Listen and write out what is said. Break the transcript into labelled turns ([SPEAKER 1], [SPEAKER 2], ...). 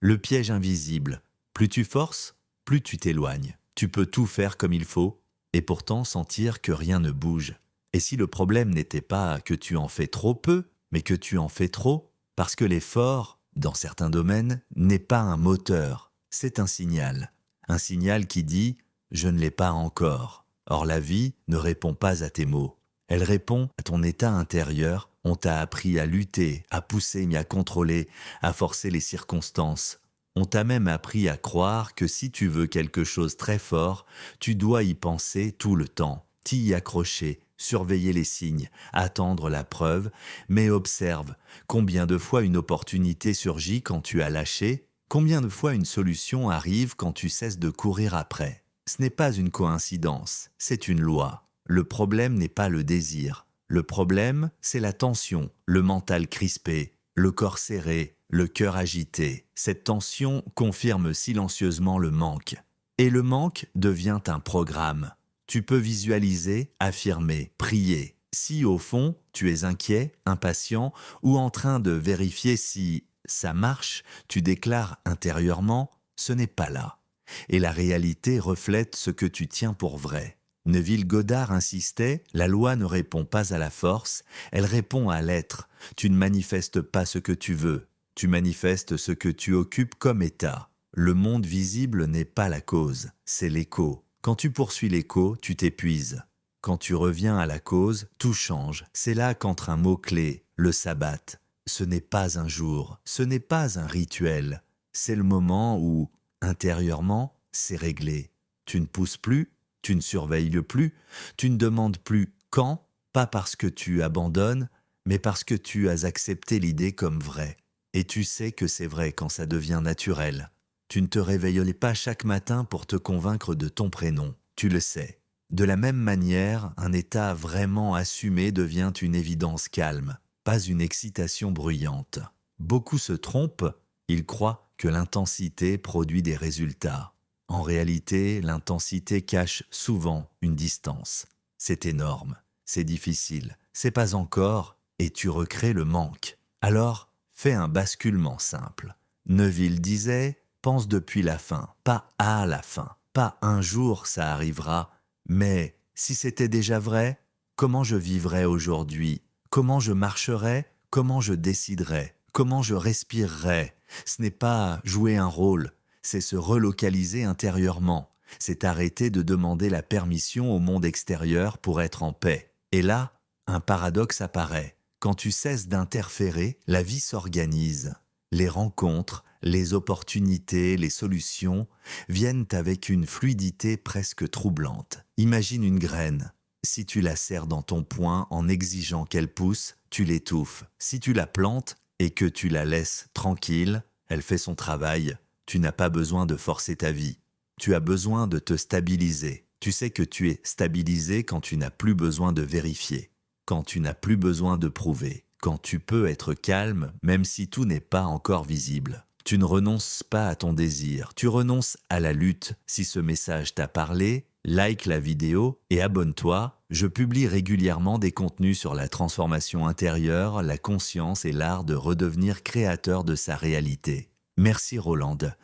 [SPEAKER 1] Le piège invisible. Plus tu forces, plus tu t'éloignes. Tu peux tout faire comme il faut, et pourtant sentir que rien ne bouge. Et si le problème n'était pas que tu en fais trop peu, mais que tu en fais trop, parce que l'effort, dans certains domaines, n'est pas un moteur, c'est un signal. Un signal qui dit « je ne l'ai pas encore ». Or la vie ne répond pas à tes mots. Elle répond à ton état intérieur. On t'a appris à lutter, à pousser mais à contrôler, à forcer les circonstances. On t'a même appris à croire que si tu veux quelque chose très fort, tu dois y penser tout le temps, t'y accrocher, surveiller les signes, attendre la preuve, mais observe combien de fois une opportunité surgit quand tu as lâché, combien de fois une solution arrive quand tu cesses de courir après. Ce n'est pas une coïncidence, c'est une loi. Le problème n'est pas le désir. Le problème, c'est la tension, le mental crispé, le corps serré, le cœur agité. Cette tension confirme silencieusement le manque. Et le manque devient un programme. Tu peux visualiser, affirmer, prier. Si au fond, tu es inquiet, impatient ou en train de vérifier si ça marche, tu déclares intérieurement « ce n'est pas là ». Et la réalité reflète ce que tu tiens pour vrai. Neville Goddard insistait, la loi ne répond pas à la force, elle répond à l'être. Tu ne manifestes pas ce que tu veux, tu manifestes ce que tu occupes comme état. Le monde visible n'est pas la cause, c'est l'écho. Quand tu poursuis l'écho, tu t'épuises. Quand tu reviens à la cause, tout change. C'est là qu'entre un mot-clé, le sabbat. Ce n'est pas un jour, ce n'est pas un rituel. C'est le moment où, intérieurement, c'est réglé. Tu ne pousses plus, tu ne surveilles plus, tu ne demandes plus quand, pas parce que tu abandonnes, mais parce que tu as accepté l'idée comme vraie. Et tu sais que c'est vrai quand ça devient naturel. Tu ne te réveilles pas chaque matin pour te convaincre de ton prénom, tu le sais. De la même manière, un état vraiment assumé devient une évidence calme, pas une excitation bruyante. Beaucoup se trompent, ils croient que l'intensité produit des résultats. En réalité, l'intensité cache souvent une distance. C'est énorme, c'est difficile, c'est pas encore, et tu recrées le manque. Alors, fais un basculement simple. Neville disait « pense depuis la fin, pas à la fin, pas un jour ça arrivera, mais si c'était déjà vrai, comment je vivrais aujourd'hui, comment je marcherais, comment je déciderais, comment je respirerais. Ce n'est pas jouer un rôle, c'est se relocaliser intérieurement. C'est arrêter de demander la permission au monde extérieur pour être en paix. Et là, un paradoxe apparaît. Quand tu cesses d'interférer, la vie s'organise. Les rencontres, les opportunités, les solutions viennent avec une fluidité presque troublante. Imagine une graine. Si tu la serres dans ton poing en exigeant qu'elle pousse, tu l'étouffes. Si tu la plantes et que tu la laisses tranquille, elle fait son travail. Tu n'as pas besoin de forcer ta vie. Tu as besoin de te stabiliser. Tu sais que tu es stabilisé quand tu n'as plus besoin de vérifier, quand tu n'as plus besoin de prouver, quand tu peux être calme même si tout n'est pas encore visible. Tu ne renonces pas à ton désir, tu renonces à la lutte. Si ce message t'a parlé, like la vidéo et abonne-toi. Je publie régulièrement des contenus sur la transformation intérieure, la conscience et l'art de redevenir créateur de sa réalité. Merci Rolande.